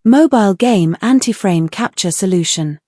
Mobile game anti-frame capture solution.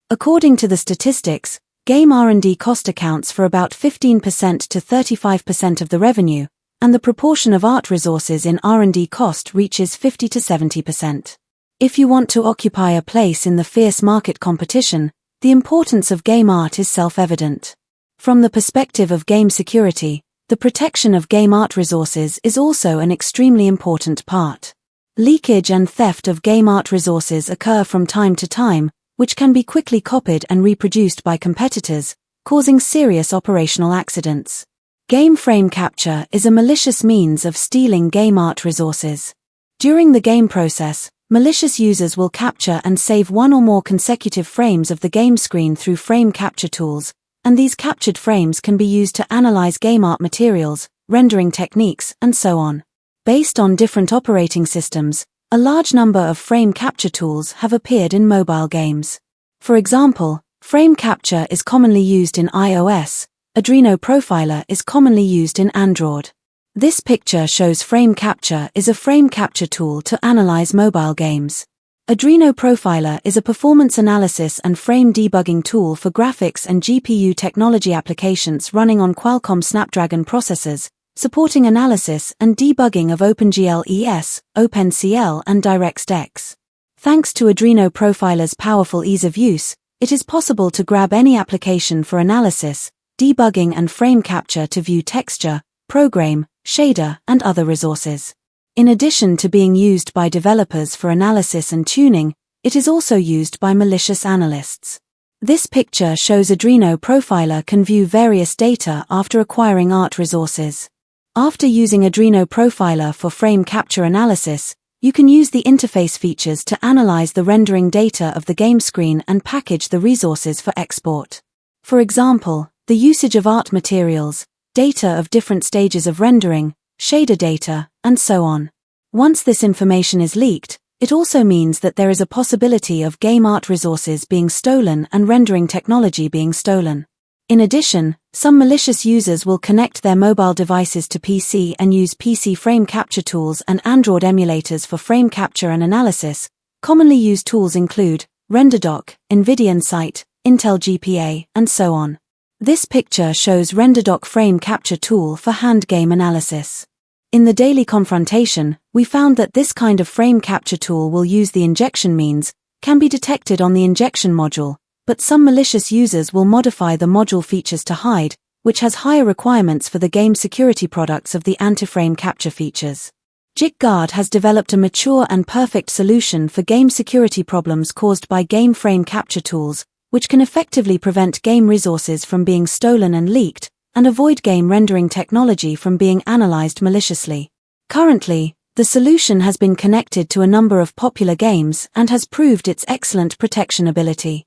According to the statistics, game R&D cost accounts for about 15% to 35% of the revenue, and the proportion of art resources in R&D cost reaches 50 to 70%. If you want to occupy a place in the fierce market competition, the importance of game art is self-evident. From the perspective of game security, the protection of game art resources is also an extremely important part. Leakage and theft of game art resources occur from time to time, which can be quickly copied and reproduced by competitors, causing serious operational accidents. Game frame capture is a malicious means of stealing game art resources. During the game process, malicious users will capture and save one or more consecutive frames of the game screen through frame capture tools, and these captured frames can be used to analyze game art materials, rendering techniques, and so on. Based on different operating systems, a large number of frame capture tools have appeared in mobile games. For example, frame capture is commonly used in iOS, Adreno Profiler is commonly used in Android. This picture shows frame capture is a frame capture tool to analyze mobile games. Adreno Profiler is a performance analysis and frame debugging tool for graphics and GPU technology applications running on Qualcomm Snapdragon processors, supporting analysis and debugging of OpenGL-ES, OpenCL and DirectX. Thanks to Adreno Profiler's powerful ease of use, it is possible to grab any application for analysis, debugging and frame capture to view texture, program, shader, and other resources. In addition to being used by developers for analysis and tuning, it is also used by malicious analysts. This picture shows Adreno Profiler can view various data after acquiring art resources. After using Adreno Profiler for frame capture analysis, you can use the interface features to analyze the rendering data of the game screen and package the resources for export. For example, the usage of art materials, data of different stages of rendering, shader data, and so on. Once this information is leaked, it also means that there is a possibility of game art resources being stolen and rendering technology being stolen. In addition, some malicious users will connect their mobile devices to PC and use PC frame capture tools and Android emulators for frame capture and analysis. Commonly used tools include RenderDoc, NVIDIA Insight, Intel GPA, and so on. This picture shows RenderDoc frame capture tool for hand game analysis. In the daily confrontation, we found that this kind of frame capture tool will use the injection means, can be detected on the injection module, but some malicious users will modify the module features to hide, which has higher requirements for the game security products of the anti-frame capture features. JikGuard has developed a mature and perfect solution for game security problems caused by game frame capture tools, which can effectively prevent game resources from being stolen and leaked, and avoid game rendering technology from being analyzed maliciously. Currently, the solution has been connected to a number of popular games and has proved its excellent protection ability.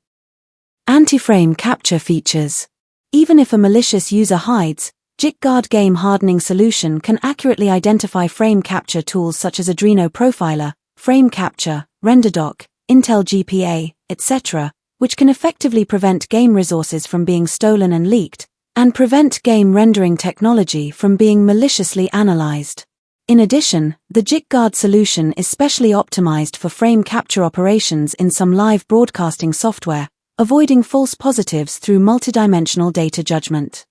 Anti-frame capture features. Even if a malicious user hides, JikGuard game hardening solution can accurately identify frame capture tools such as Adreno Profiler, Frame Capture, RenderDoc, Intel GPA, etc., which can effectively prevent game resources from being stolen and leaked, and prevent game rendering technology from being maliciously analyzed. In addition, the JikGuard solution is specially optimized for frame capture operations in some live broadcasting software, avoiding false positives through multidimensional data judgment.